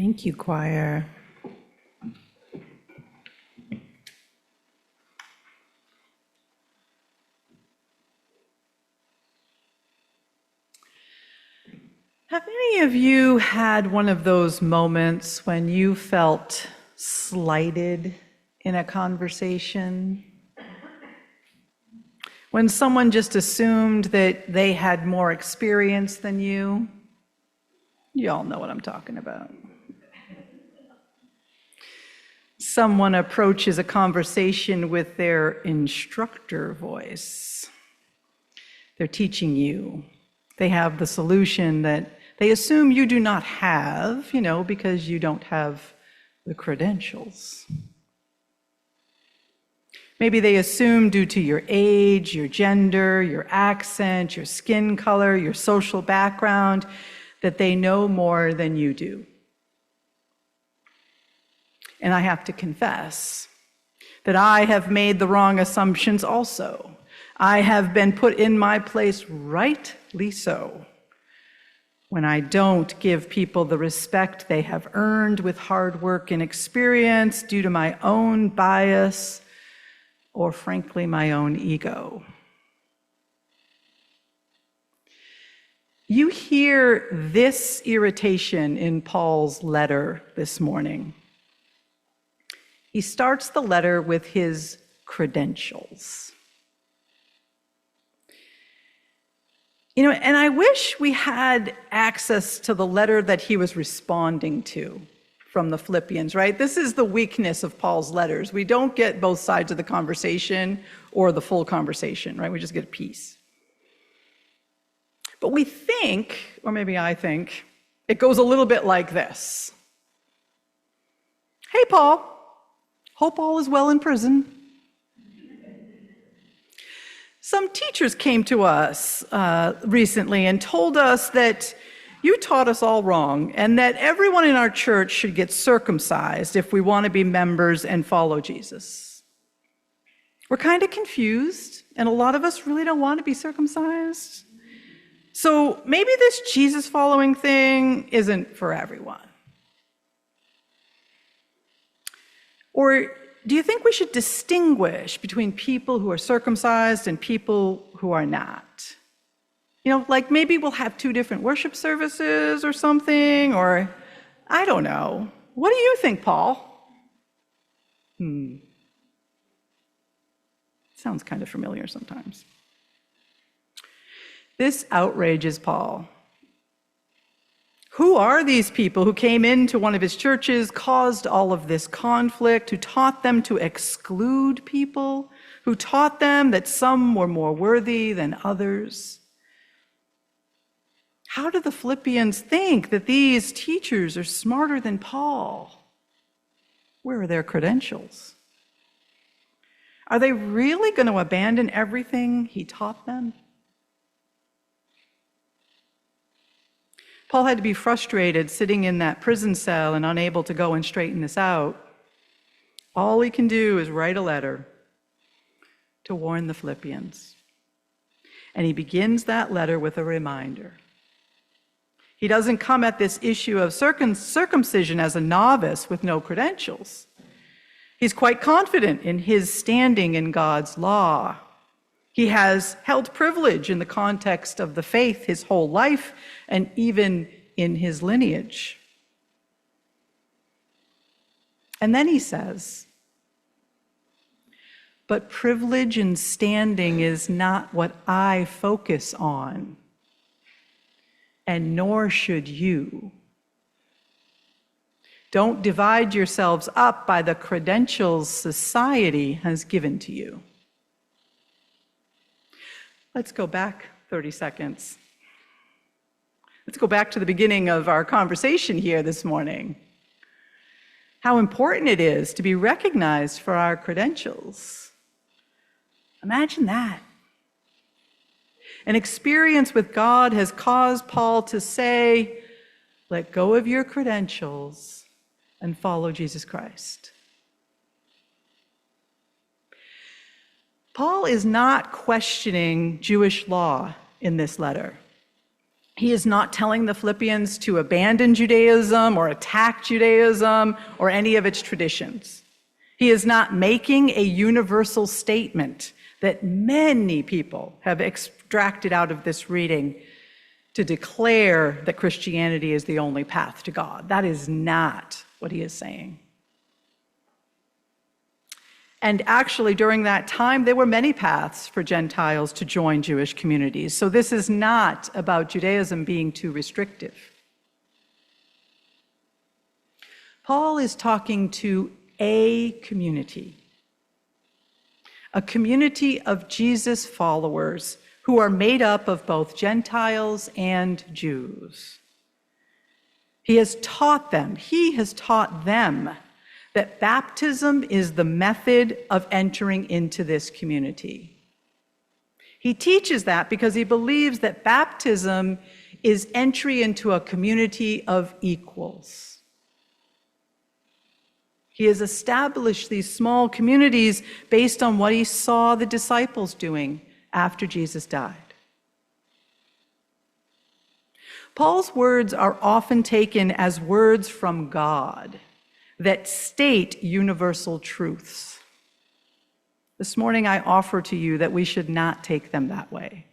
Thank you, choir. Have any of you had one of those moments when you felt slighted in a conversation? When someone just assumed that they had more experience than you? You all know what I'm talking about. Someone approaches a conversation with their instructor voice. They're teaching you. They have the solution that they assume you do not have, because you don't have the credentials. Maybe they assume due to your age, your gender, your accent, your skin color, your social background, that they know more than you do. And I have to confess that I have made the wrong assumptions also. I have been put in my place, rightly so, when I don't give people the respect they have earned with hard work and experience due to my own bias or, frankly, my own ego. You hear this irritation in Paul's letter this morning. He starts the letter with his credentials. And I wish we had access to the letter that he was responding to from the Philippians, right? This is the weakness of Paul's letters. We don't get both sides of the conversation or the full conversation, right? We just get a piece. But we think, or maybe I think, it goes a little bit like this. Hey, Paul, hope all is well in prison. Some teachers came to us recently and told us that you taught us all wrong and that everyone in our church should get circumcised if we want to be members and follow Jesus. We're kind of confused, and a lot of us really don't want to be circumcised. So maybe this Jesus following thing isn't for everyone. Or do you think we should distinguish between people who are circumcised and people who are not? Like maybe we'll have 2 different worship services or something, or I don't know. What do you think, Paul? Sounds kind of familiar sometimes. This outrages Paul. Who are these people who came into one of his churches, caused all of this conflict, who taught them to exclude people, who taught them that some were more worthy than others? How do the Philippians think that these teachers are smarter than Paul? Where are their credentials? Are they really going to abandon everything he taught them? Paul had to be frustrated sitting in that prison cell and unable to go and straighten this out. All he can do is write a letter to warn the Philippians. And he begins that letter with a reminder. He doesn't come at this issue of circumcision as a novice with no credentials. He's quite confident in his standing in God's law. He has held privilege in the context of the faith his whole life and even in his lineage. And then he says, but privilege and standing is not what I focus on, and nor should you. Don't divide yourselves up by the credentials society has given to you. Let's go back 30 seconds. Let's go back to the beginning of our conversation here this morning. How important it is to be recognized for our credentials. Imagine that. An experience with God has caused Paul to say, let go of your credentials and follow Jesus Christ. Paul is not questioning Jewish law in this letter. He is not telling the Philippians to abandon Judaism or attack Judaism or any of its traditions. He is not making a universal statement that many people have extracted out of this reading to declare that Christianity is the only path to God. That is not what he is saying. And actually, during that time, there were many paths for Gentiles to join Jewish communities. So this is not about Judaism being too restrictive. Paul is talking to a community of Jesus followers who are made up of both Gentiles and Jews. He has taught them that baptism is the method of entering into this community. He teaches that because he believes that baptism is entry into a community of equals. He has established these small communities based on what he saw the disciples doing after Jesus died. Paul's words are often taken as words from God that state universal truths. This morning I offer to you that we should not take them that way.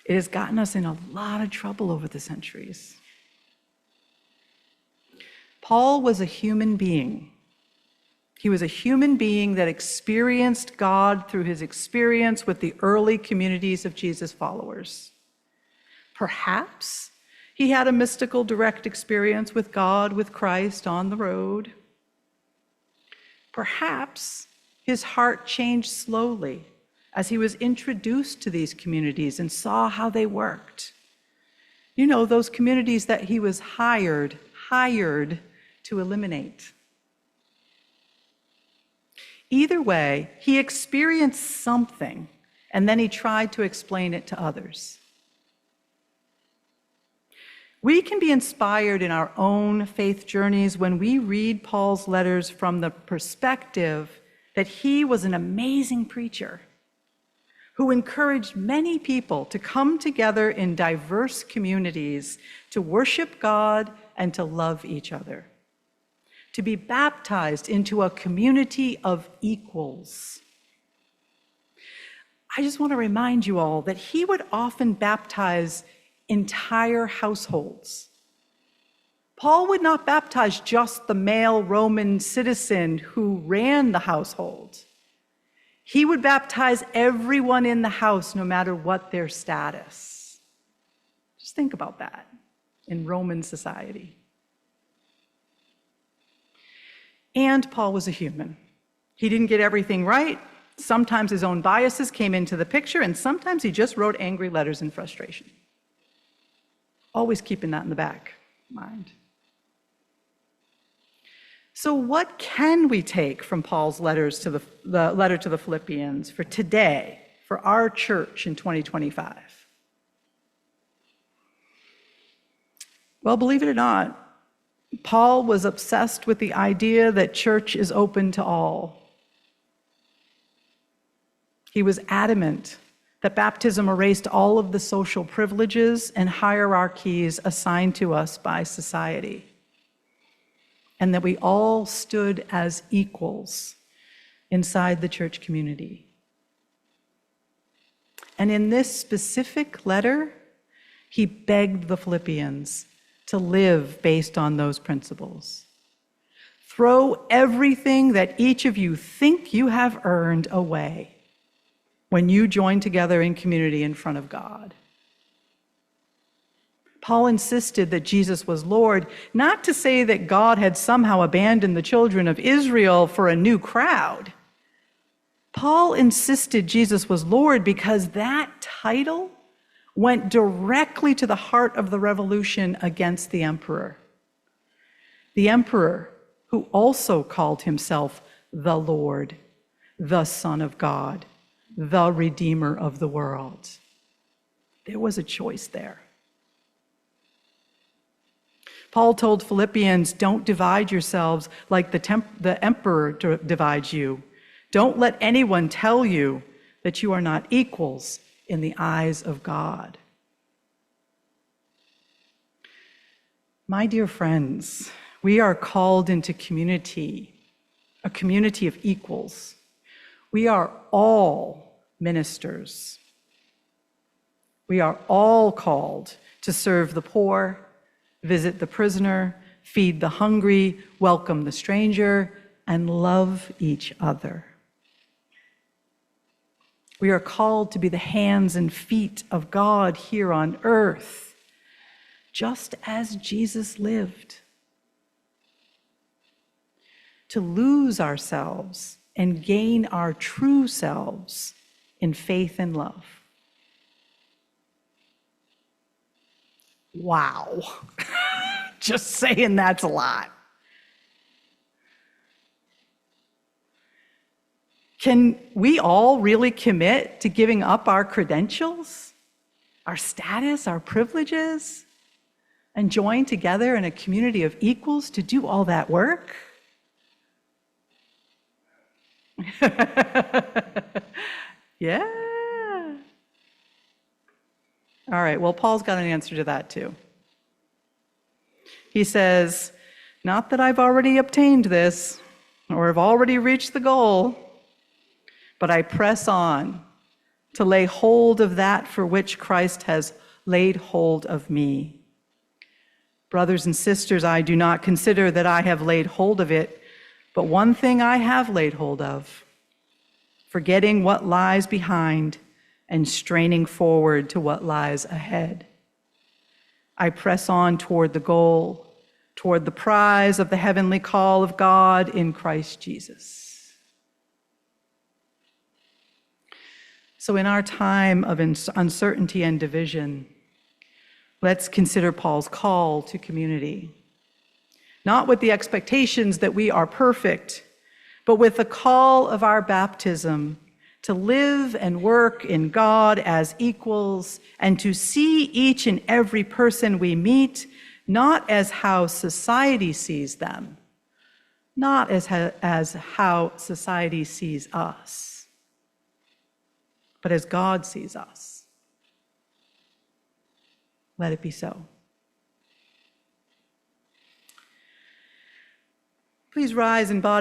It has gotten us in a lot of trouble over the centuries. Paul was a human being. He was a human being that experienced God through his experience with the early communities of Jesus followers. Perhaps he had a mystical, direct experience with God, with Christ on the road. Perhaps his heart changed slowly as he was introduced to these communities and saw how they worked. You know, those communities that he was hired to eliminate. Either way, he experienced something, and then he tried to explain it to others. We can be inspired in our own faith journeys when we read Paul's letters from the perspective that he was an amazing preacher who encouraged many people to come together in diverse communities to worship God and to love each other, to be baptized into a community of equals. I just want to remind you all that he would often baptize entire households. Paul would not baptize just the male Roman citizen who ran the household. He would baptize everyone in the house, no matter what their status. Just think about that in Roman society. And Paul was a human. He didn't get everything right. Sometimes his own biases came into the picture, and sometimes he just wrote angry letters in frustration. Always keeping that in the back of mind. So what can we take from Paul's letters to the letter to the Philippians for today, for our church in 2025? Well, believe it or not, Paul was obsessed with the idea that church is open to all. He was adamant that baptism erased all of the social privileges and hierarchies assigned to us by society, and that we all stood as equals inside the church community. And in this specific letter, he begged the Philippians to live based on those principles. Throw everything that each of you think you have earned away when you join together in community in front of God. Paul insisted that Jesus was Lord, not to say that God had somehow abandoned the children of Israel for a new crowd. Paul insisted Jesus was Lord because that title went directly to the heart of the revolution against the emperor. The emperor who also called himself the Lord, the Son of God, the Redeemer of the world. There was a choice there. Paul told Philippians, don't divide yourselves like the emperor divides you. Don't let anyone tell you that you are not equals in the eyes of God. My dear friends, we are called into community, a community of equals. We are all ministers. We are all called to serve the poor, visit the prisoner, feed the hungry, welcome the stranger, and love each other. We are called to be the hands and feet of God here on earth, just as Jesus lived. To lose ourselves and gain our true selves in faith and love. Wow. Just saying that's a lot. Can we all really commit to giving up our credentials, our status, our privileges, and join together in a community of equals to do all that work? Yeah. All right, well, Paul's got an answer to that too. He says, not that I've already obtained this or have already reached the goal, but I press on to lay hold of that for which Christ has laid hold of me. Brothers and sisters, I do not consider that I have laid hold of it, but one thing I have laid hold of, forgetting what lies behind and straining forward to what lies ahead. I press on toward the goal, toward the prize of the heavenly call of God in Christ Jesus. So in our time of uncertainty and division, let's consider Paul's call to community. Not with the expectations that we are perfect, but with the call of our baptism to live and work in God as equals and to see each and every person we meet not as how society sees them, not as how society sees us, but as God sees us. Let it be so. Please rise in body.